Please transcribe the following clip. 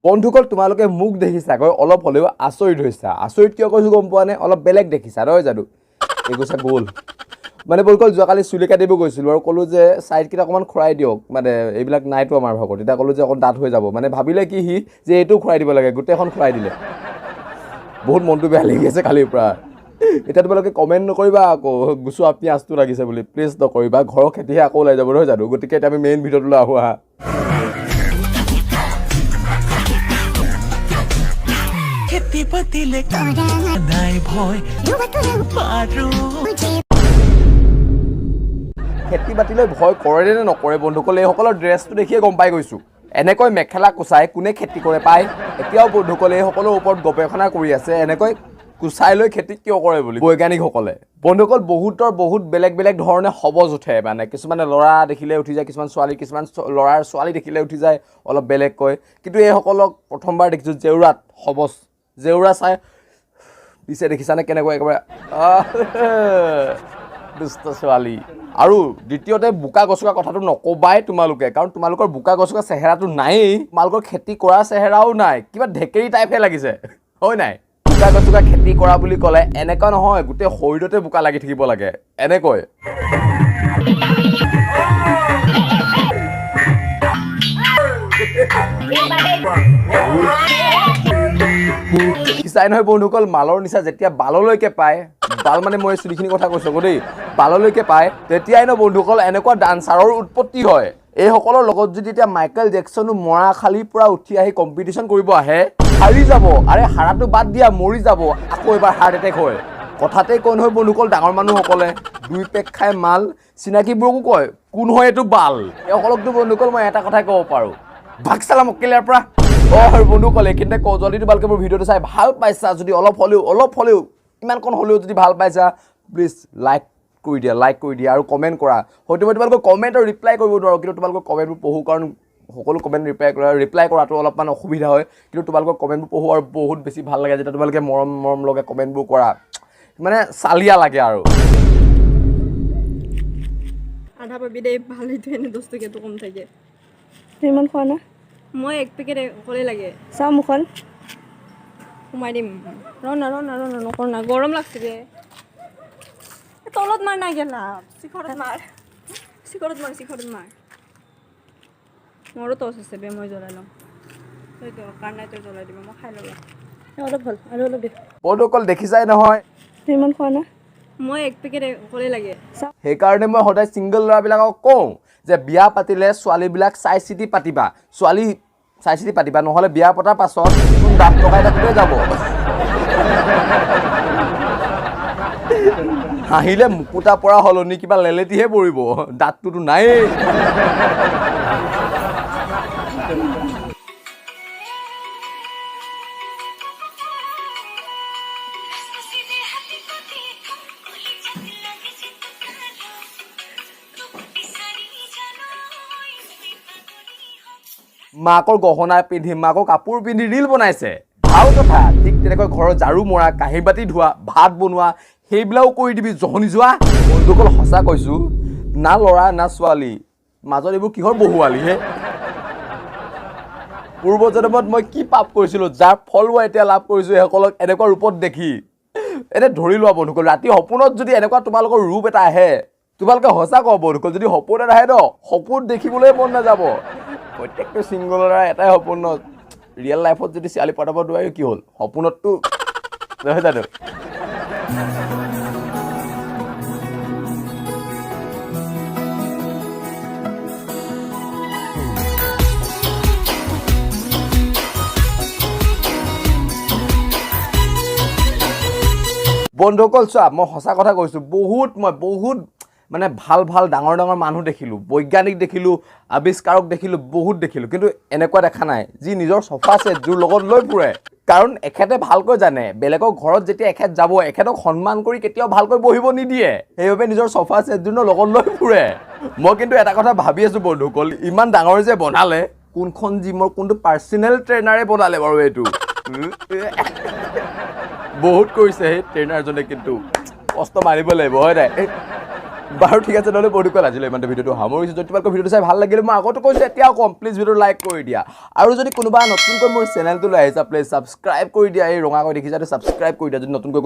বন্ধুসকল তোমালোকে মোক দেখিছা গৈ অলপ হ'লেও আচৰিত হৈছা আচৰিত কিয় কৈছো গম পোৱা নে অলপ বেলেগ দেখিছা নহয় জানো এই কৈছা গ'ল মানে বন্ধুসকল যোৱাকালি চুলি কাটিব গৈছিলোঁ আৰু ক'লো যে চাইডকেইটা অকণমান খুৰাই দিয়ক মানে এইবিলাক নাইতো আমাৰ ভাগত তেতিয়া ক'লো যে অকণ ডাঠ হৈ যাব মানে ভাবিলে কি সি যে এইটো খুৰাই দিব লাগে গোটেইখন খুৰাই দিলে বহুত মনটো বেয়া লাগি আছে কালিৰ পৰা এতিয়া তোমালোকে কমেণ্ট নকৰিবা আকৌ গুচোৱা পিঁয়াজটো লাগিছে বুলি প্লিজ নকৰিবা ঘৰৰ খেতিহে আকৌ ওলাই যাব নহয় জানো গতিকে এতিয়া আমি মেইন ভিডিঅ'টোলৈ আহোঁ আহা খেতি বাতিলৈ ভয় কৰে নে নকৰে বন্ধুসকল এইসকলৰ ড্ৰেছটো দেখিয়ে গম পাই গৈছোঁ এনেকৈ মেখেলা কোচাই কোনে খেতি কৰে পায় এতিয়াও বন্ধুসকল এইসকলৰ ওপৰত গৱেষণা কৰি আছে এনেকৈ কুচাই লৈ খেতি কিয় কৰে বুলি বৈজ্ঞানিকসকলে বন্ধুসকল বহুত বেলেগ ধৰণে সবজ উঠে মানে কিছুমানে ল'ৰা দেখিলে উঠি যায় কিছুমান ল'ৰাৰ ছোৱালী দেখিলে উঠি যায় অলপ বেলেগকৈ কিন্তু এইসকলক প্ৰথমবাৰ দেখিছোঁ জেউৰাত সবজ জেউৰা চাই পিছে দেখিছানে কেনেকৈ একেবাৰে দুষ্ট ছোৱালী আৰু দ্বিতীয়তে বোকা গছকা কথাটো নকবাই তোমালোকে কাৰণ তোমালোকৰ বোকা গছকা চেহেৰাটো নায়েই তোমালোকৰ খেতি কৰা চেহেৰাও নাই কিবা ঢেকেৰী টাইপহে লাগিছে হয় নাই বোকা গছকা খেতি কৰা বুলি ক'লে এনেকুৱা নহয় গোটেই শৰীৰতে বোকা লাগি থাকিব লাগে এনেকৈ দেখিছাই নহয় বন্ধুসকল মালৰ নিচা যেতিয়া বাললৈকে পায় বাল মানে মই চুলিখিনিৰ কথা কৈছোঁ আকৌ দেই বাললৈকে পায় তেতিয়াই ন বন্ধুসকল এনেকুৱা ডান্সাৰৰ উৎপত্তি হয় এইসকলৰ লগত যদি এতিয়া মাইকেল জেকচনো মৰাশালীৰ পৰা উঠি আহি কম্পিটিশ্যন কৰিব আহে হাৰি যাব আৰে হাৰাটো বাদ দিয়া মৰি যাব আকৌ এবাৰ হাৰ্ট এটেক হয় কথাতে কয় নহয় বন্ধুসকল ডাঙৰ মানুহসকলে দুই পেক খাই মাল চিনাকিবোৰকো কয় কোন হয় এইটো বাল এইসকলকতো বন্ধুসকল মই এটা কথাই ক'ব পাৰোঁ ভাগ চালাম অকেলাৰ পৰা বন্ধুসকল এইখিনিতে কওঁ জলদি তোমালোকে মোৰ ভিডিঅ'টো চাই ভাল পাইছা যদি অলপ হ'লেও ইমানকণ হ'লেও যদি ভাল পাইছা প্লিজ লাইক কৰি দিয়া আৰু কমেণ্ট কৰা হয়তো মই তোমালোকৰ কমেণ্টৰ ৰিপ্লাই কৰিব নোৱাৰোঁ কিন্তু তোমালোকৰ কমেণ্টবোৰ পঢ়োঁ কাৰণ সকলো কমেণ্ট ৰিপ্লাই কৰাটো অলপমান অসুবিধা হয় কিন্তু তোমালোকৰ কমেণ্টবোৰ পঢ়োঁ আৰু বহুত বেছি ভাল লাগে যেতিয়া তোমালোকে মৰম লগা কমেণ্টবোৰ কৰা মানে চালিয়া লাগে আৰু আধা পাবি দে ভাল হইতো এনে 10 টকাটো কম থাকে ইমান খোৱা না মই এক পেকেট অকলে লাগে চাও মুখন সোমাই দিম ৰ না গৰম লাগছে ৰে তলত মাৰ না গেলা শিখৰত মাৰ মোৰো টচ আছে বে মই জ্বলাই লওঁ তইতো কাৰনাই তই জ্বলাই দিব মই খাই ল'বা অলপ ভাল আৰু অলপ দে বন্ধুসকল দেখিছাই নহয় ইমান খোৱা না মই এক পেকেট অকলে লাগে সেইকাৰণে মই সদায় ছিংগল ল'ৰাবিলাকক কওঁ যে বিয়া পাতিলে ছোৱালীবিলাক চাই চিতি পাতিবা নহ'লে বিয়া পতাৰ পাছত দাঁত লগাই থাকোঁতে যাব হাঁহিলে মুকুতা পৰা সলনি কিবা লেলেটিহে পৰিব দাঁতটোতো নায়েই মাকৰ গহনা পিন্ধি মাকৰ কাপোৰ পিন্ধি ৰীল বনাইছে ভাল কথা ঠিক তেনেকৈ ঘৰৰ ঝাৰু মৰা কাঁহী বাতি ধোৱা ভাত বনোৱা সেইবিলাকো কৰি দিবি জহনি যোৱা বন্ধুসকল সঁচা কৈছোঁ না ল'ৰা না ছোৱালী মাজত এইবোৰ কিহৰ বহুৱালি হে পূৰ্বজন্মত মই কি পাপ কৰিছিলোঁ যাৰ ফল মই এতিয়া লাভ কৰিছোঁ সেইসকলক এনেকুৱা ৰূপত দেখি এনে ধৰি লোৱা বন্ধুসকল ৰাতি সপোনত যদি এনেকুৱা তোমালোকৰ ৰূপ এটা আহে তোমালোকে সঁচা কওঁ বন্ধুসকল যদি সপোন এটা আহে ন সপোন দেখিবলৈ মন নাযাব প্ৰত্যেকটো ছিংগলৰ এটাই সপোন ৰিয়েল লাইফত যদি ছোৱালী পতাব নোৱাৰি কি হ'ল সপোনততো নহয় জানো বন্ধুসকল চোৱা মই সঁচা কথা কৈছোঁ বহুত মানে ভাল ডাঙৰ মানুহ দেখিলোঁ বৈজ্ঞানিক দেখিলোঁ আৱিষ্কাৰক দেখিলোঁ বহুত দেখিলোঁ কিন্তু এনেকুৱা দেখা নাই যি নিজৰ চফা ছেটযোৰ লগত লৈ ফুৰে কাৰণ এখেতে ভালকৈ জানে বেলেগৰ ঘৰত যেতিয়া এখেত যাব এখেতক সন্মান কৰি কেতিয়াও ভালকৈ বহিব নিদিয়ে সেইবাবে নিজৰ চফা ছেটযোৰ লগত লৈ ফুৰে মই কিন্তু এটা কথা ভাবি আছোঁ বন্ধুসকল ইমান ডাঙৰ যে বনালে কোনখন জিমৰ কোনটো পাৰ্চনেল ট্ৰেইনাৰে বনালে বাৰু এইটো বহুত কৰিছে সেই ট্ৰেইনাৰজনে কিন্তু কষ্ট মাৰিব লাগিব হয় নাই বাৰু ঠিক আছে নহ'লে বন্ধুসকল আজিলৈ ইমানতে ভিডিঅ'টো সামৰিছোঁ যদি তোমালোকৰ ভিডিঅ'টো চাই ভাল লাগিলে মই আগতে কৈছোঁ এতিয়াও কম প্লিজ ভিডিঅ'টো লাইক কৰি দিয়া আৰু যদি কোনোবা নতুনকৈ মোৰ চেনেলটো লৈ আহিছা প্লিজ ছাবস্ক্ৰাইব কৰি দিয়া এই ৰঙাকৈ দেখিছা ছাবস্ক্ৰাইব কৰি দিয়া যদি নতুনকৈ